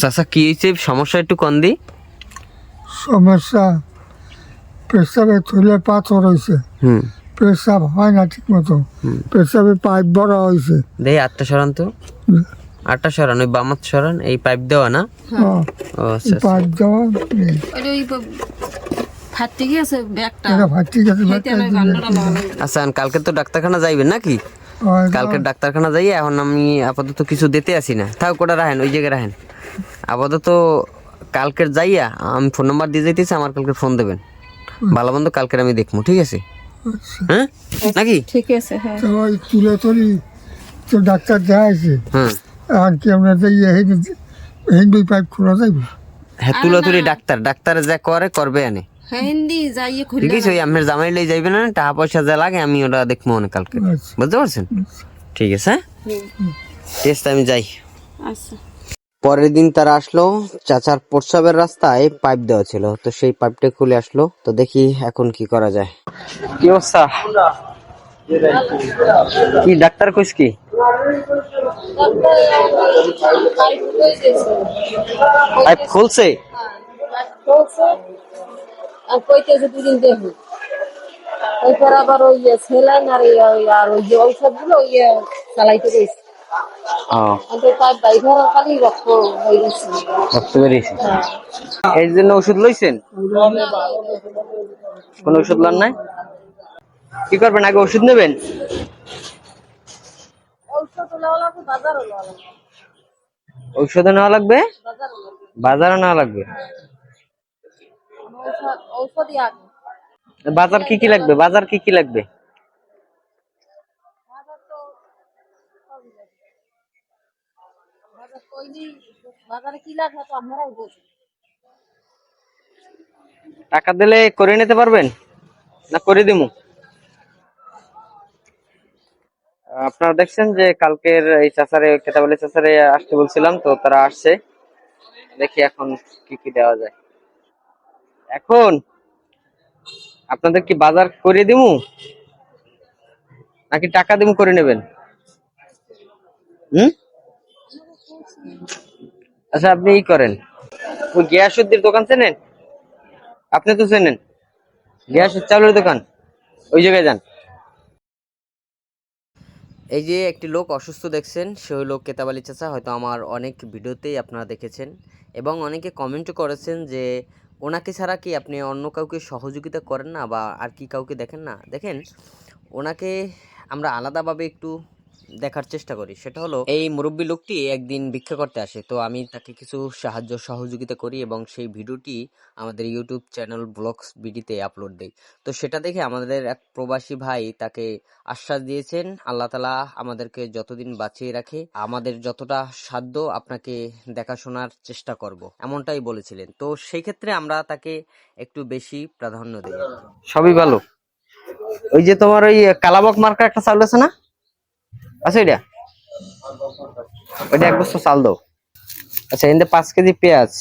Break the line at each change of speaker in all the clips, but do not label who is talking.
চাচা কি হয়েছে সমস্যা একটু কন দি।
সমস্যা পেশাবে থলে পাথর হয়েছে, পেশাব হয় না ঠিক মতো, পেশাবে পাইপ ভরা হয়েছে।
দেখি আটটা সরান তো, আটটা সরান, ওই বামাত সরান, এই পাইপ দেওয়া না? ও আচ্ছা আচ্ছা।
পাইপ দেওয়া নেই।
আচ্ছা কালকে তো ডাক্তারখানা যাইবেন নাকি? কালকে ডাক্তারখানা যাই, এখন আমি আপাতত কিছু দিতে আসি না, থাক ওটা রাখেন, ওই জায়গায় রাখেন আপাতত। কালকের যাইয়া আমি ফোন নাম্বার দিয়ে যাইতেছি, আমার কালকে ফোন দেবেন, ভালো মন্দ কালকের আমি দেখবো, ঠিক আছে? হ্যাঁ নাকি?
ঠিক আছে। হ্যাঁ
তো ওই তুলে তুলি তো ডাক্তার দেখাইছে,
হ্যাঁ
আর কি আমরা হিন্দু পাইপ খোলা যাইবে।
হ্যাঁ তুলাতুলি ডাক্তার, ডাক্তারে যা করে করবে আনে,
হিন্দি যাইয়ে
ঠিক আছে? ওই আপনার জামাই লই যাইবে না, টাকা পয়সা যা লাগে আমি ওটা দেখবো অনেক কালকে,
আচ্ছা।
বুঝতে পারছেন? ঠিক আছে, ঠিক আছে আমি যাই।
আচ্ছা।
পরের দিন তারা আসলো, চাচার প্রস্রাবের রাস্তায় পাইপ দেওয়া ছিল, তো সেই পাইপটা খুলে আসলো, তো দেখি এখন কি করা যায়। কি অবস্থা? কি ডাক্তার কইস কি? পাইপ খুলছে?
দুদিন দেখুন, তারপর আবার ওই সেলাইন আর আর ওই যে ঔষধগুলো চালাইতে গেছে।
এই জন্য ওষুধ লইছেন? কোন ওষুধ লন নাই? কি করবেন, আগে ওষুধ নেবেন? ঔষধ নেওয়া লাগবে, বাজারও নেওয়া লাগবে। বাজার কি কি লাগবে? বাজার কি কি লাগবে? টাকা দিলে করে নিতে পারবেন না করে দিমু? আপনারা দেখছেন যে কালকের এই চাচারে, কেতাবলি চাচারে আসতে বলছিলাম, তো তারা আসছে, দেখি এখন কি কি দেওয়া যায়। এখন আপনাদের কি বাজার করে দিমু নাকি টাকা দিমু করে নেবেন? আচ্ছা আপনি ই করেন, ওই গিয়াসুদ্দির দোকান চেনেন? আপনি তো চেনেন, গিয়াসুদ চাউলের দোকান, ওই জায়গায় যান। এই যে একটি লোক অসুস্থ দেখছেন, সে হলো কেতাব আলী চাচা, হয়তো আমার অনেক ভিডিওতেই আপনারা দেখেছেন এবং অনেকে কমেন্টও করেছেন যে ওনাকে ছাড়া কি আপনি অন্য কাউকে সহযোগিতা করেন না বা আর কি কাউকে দেখেন না? দেখেন, ওনাকে আমরা আলাদাভাবে একটু দেখার চেষ্টা করি। সেটা হলো, এই মুরব্বী লোকটি একদিন ভিক্ষা করতে আসে, তো আমি তাকে কিছু সাহায্য সহযোগিতা করি এবং সেই ভিডিওটি আমাদের ইউটিউব চ্যানেল ব্লগস বিডিতে আপলোড দেই। তো সেটা দেখে আমাদের এক প্রবাসী ভাই তাকে আশ্বাস দিয়েছেন, আল্লাহ তাআলা আমাদেরকে যতদিন বাঁচিয়ে রাখে আমাদের যতটা সাধ্য আপনাকে দেখাশোনার চেষ্টা করব, এমনটাই বলেছিলেন। তো সেই ক্ষেত্রে আমরা তাকে একটু বেশি প্রাধান্য দিই। সবই ভালো। ওই যে তোমার ওই কালাবক মার্কা একটা চাল আছে না? আচ্ছা ওইটা এক বস্তা চাল দাও। আচ্ছা এতে 5 কেজি পেঁয়াজ,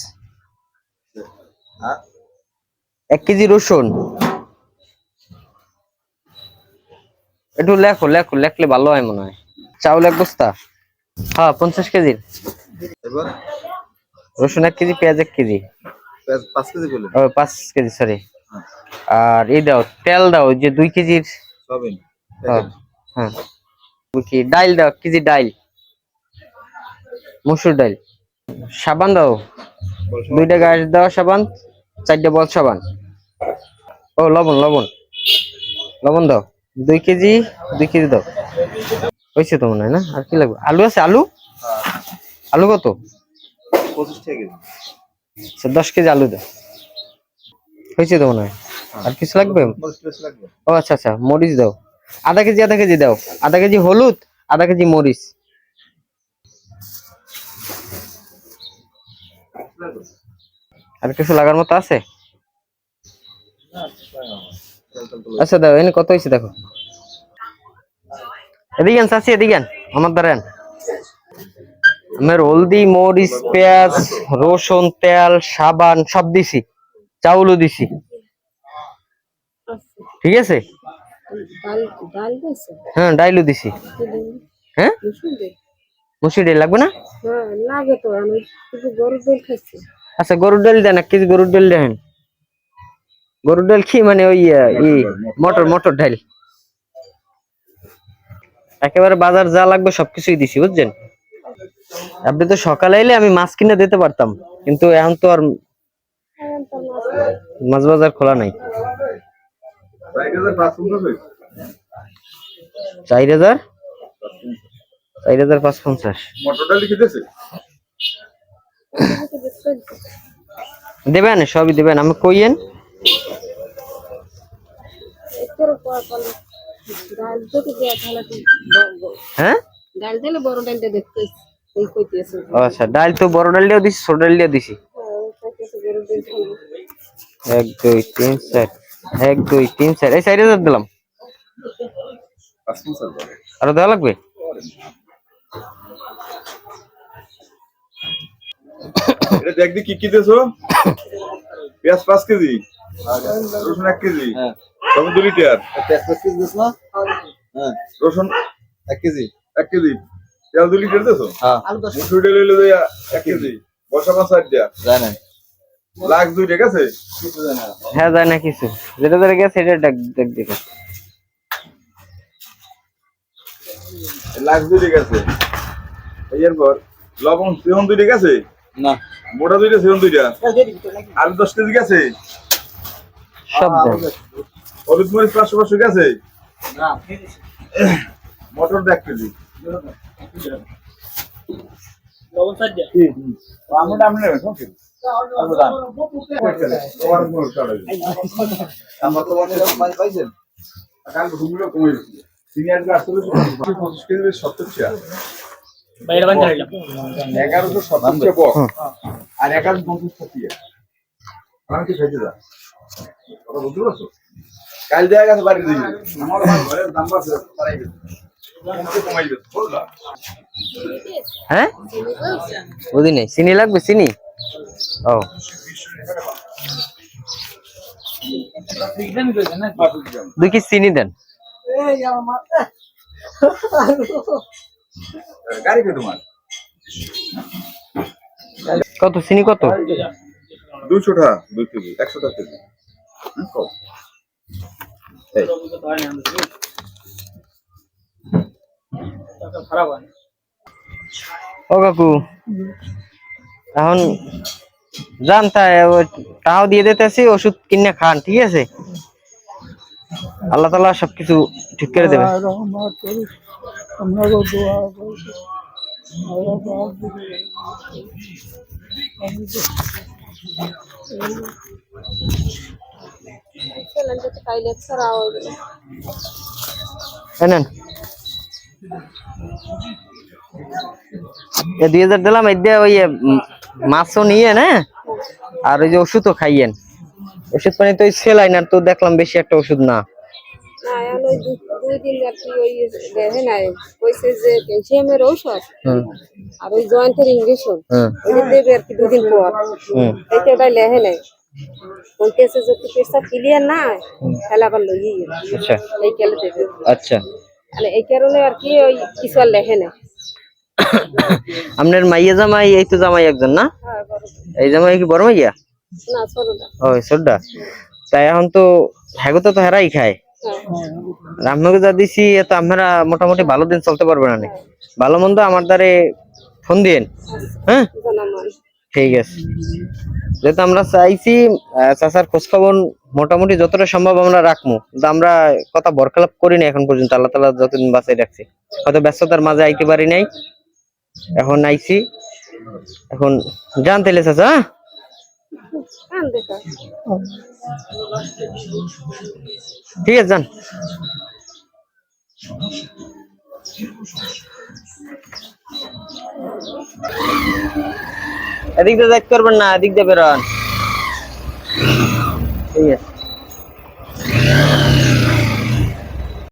1 কেজি রসুন, একটু লেখো লেখো, লেখলে ভালো হয় মনে হয়। চাউল 1 বস্তা, হ্যাঁ 50 কেজি। রসুন 1 কেজি, পেঁয়াজ 1 কেজি, 5 কেজি সরি। আর এই দাও, তেল দাও যে 2 কেজির। হ্যাঁ হ্যাঁ। কি ডাইল দাও, 1 কেজি ডাইল, মসুর ডাইল। সাবান দাও, 2টা গাছ দাও সাবান, 4টা বল সাবান। ও লবণ, লবণ লবণ দাও 2 কেজি, 2 কেজি দাও। হয়েছে তো মনে হয় না? আর কি লাগবে? আলু আছে? আলু, আলু কত? 25 টাকা। 10 কেজি আলু দাও। হয়েছে তো মনে হয়। আর কিছু লাগবে? ও আচ্ছা আচ্ছা, মরিচ দাও আধা কেজি, আধা কেজি দাও, আধা কেজি হলুদ, আধা কেজি মরিচ। আর কিছু লাগার মতো আছে? আচ্ছা দাও, এনে কত হয়েছে দেখো। এদিকে আন চাচি, এদিকে আন, আমার দ্বারা আমার হলদি, মরিচ, পেঁয়াজ, রসুন, তেল, সাবান সব দিছি, চাউলও দিছি, ঠিক আছে? হ্যাঁ ডাইলও দিছি। হ্যাঁ মুসুর ডাল লাগবে না?
হ্যাঁ লাগে তো, আমি শুধু গরুর দুধ খাচ্ছি।
আচ্ছা গরুর ডাল দেন, 1 কেজি গরুর ডাল দেন। গরুর ডাল কি মানে ওই মটর মটর ডাল। একেবারে বাজার যা লাগবে সবকিছুই দিছি বুঝছেন। আপনি তো সকালে এলে আমি মাছ কিনে দিতে পারতাম, কিন্তু এখন তো আর
এখন তো মাছ নাই।
মাছ বাজার খোলা নাই। 4,000 4,550
মটর ডাল লিখেছে
এদিকে তো চলছে।
দেবেন, সবই দেবেন, আমি কইয়েন।
এর পর পালে ডাল যদি দেয়া তাহলে তো
হ্যাঁ
ডাল দিলে বড় ডালটা দেখতে এই কইতেছে।
ও আচ্ছা, ডাল তো বড় ডাল দিয়েও দিছি, ছোট ডাল দিয়েও দিছি।
কইতেছে গরুর দুধ খাবো।
1 2 3 4 1 2 3 4 এই 4,000 দিলাম। আরো দেওয়া লাগবে?
এটা দেখ দি কি কি দেছো? পেঁয়াজ 5 কেজি, রসুন 1 কেজি, টমেটো 2 লিটার,
পেঁয়াজ 5 কেজি দিস না? হ্যাঁ,
রসুন
1 কেজি।
1 কেজি, তেল 2 লিটার দেছো?
হ্যাঁ,
মুসুর ডাল হইলো 1 কেজি, বসা মাছ 8 টা,
যায় না।
লাখ 2 ঠিক আছে?
কিছু যায় না।
হ্যাঁ যায় না কিছু, যেটা ধরে গেছে সেটা দেখ দেখ দেখে।
লাখ 2 ঠিক আছে। এরপর লবণ সেহন 2 ঠিক আছে?
না।
মোটা 2টা সেহন 2টা, আলু 10 কেজি গেছে,
সব দেন।
হলুদ মরিচ 500 গেছে,
না।
মটর 1 কেজি।
লবণ 4 দিয়া।
আমরা নাম নেবেন সব কিছু। তোমার কোনো ছাড় নেই।
আমার তো মনে হয় মাছ পাইছেন।
কাল ঘুমগুলো কমে গেছে। সিনিয়র ক্লাস আসলে 25 কেজি 70 টাকা।
বাইরে বান্ধা হইলাম।
1170 টাকা বক। আর 1150 টাকা। আমি কি খাইতে যা? কথা বুঝতে পারছো? কাল দেয়া গেছে বাড়ি দিয়ে। আমার ঘরের দাম বাড়ছে তারাই গেছে। কমাই দিচ্ছে বললা।
হ্যাঁ ওদিন নেই চিনি লাগবে, চিনি। ও
বিজ্ঞান কইছেন না?
2 কেজি চিনি দেন।
গাড়ি কে তোমার?
কত চিনি কত?
200 টাকা 2 কেজি 100 টাকা কেজি। কম। এই
খারাপ হয়।
ও কাকু এখন যান, তাই টাকাও দিয়ে দিতেছি, ওষুধ কিনে খান, ঠিক আছে? আল্লাহ তাআলা সবকিছু ঠিক করে দেবে।
রহমত করিস, আমরাও দোয়া করি। আল্লাহ পাক
চলেন তো কাইলে ছাড়া হবে।
নেন এ 2,000 দিলাম, এই দিয়ে ওই মাছও নিয়ে না, আর ওই যে ওষুধও খাইয়েন। ওষুধ পানি তো ওই সেলাইন, আর তো দেখলাম বেশি একটা ওষুধ না।
না এখন ওই 2 দিন আর কি ওই দেখে নাই কইছে যে ক্যালসিয়ামের ঔষধ
হুম
আর ওই জয়েন্টের ইনজেকশন
হুম
ওই দেবে আর কি 2 দিন পর।
হুম
এইটা ওটা লেহে নাই বলতেছে যে তুই পেশা ক্লিয়ার না তাহলে আবার লইয়ে
আচ্ছা
এই কেলে দেবে।
আচ্ছা।
মানে এই কারণে আর কি ওই কিছু আর লেহে না।
আপনার মাইয়া জামাই, এই তো জামাই একজন না?
হ্যাঁ বড়
এই জামাই কি বড় মাইয়া?
না ছোটটা।
ও ছোটটা। তাই এখন তো হ্যাগো তো হেরাই খায়।
হ্যাঁ
আপনাকে যা দিছি তো আপনারা মোটামুটি ভালো দিন চলতে পারবেন না। ভালো মন্দ আমার দ্বারে ফোন দিয়েন। হ্যাঁ
জানামান
ঠিক আছে। যেহেতু আমরা চাইছি চাচার খোঁজ খবর মোটামুটি যতটা সম্ভব আমরা রাখবো, কিন্তু আমরা কথা বরখেলাপ করি না এখন পর্যন্ত। আল্লাহ তাআলা যতদিন বাঁচাই রাখছে, হয়তো ব্যস্ততার মাঝে আইতে পারি নাই, এখন আইছি। এখন জান তাইলে চাচা।
কান দেখা
ঠিক আছে যান। এদিক দিয়ে যাইতে পারবেন না, এদিক দিয়ে বেরোন। ঠিক আছে।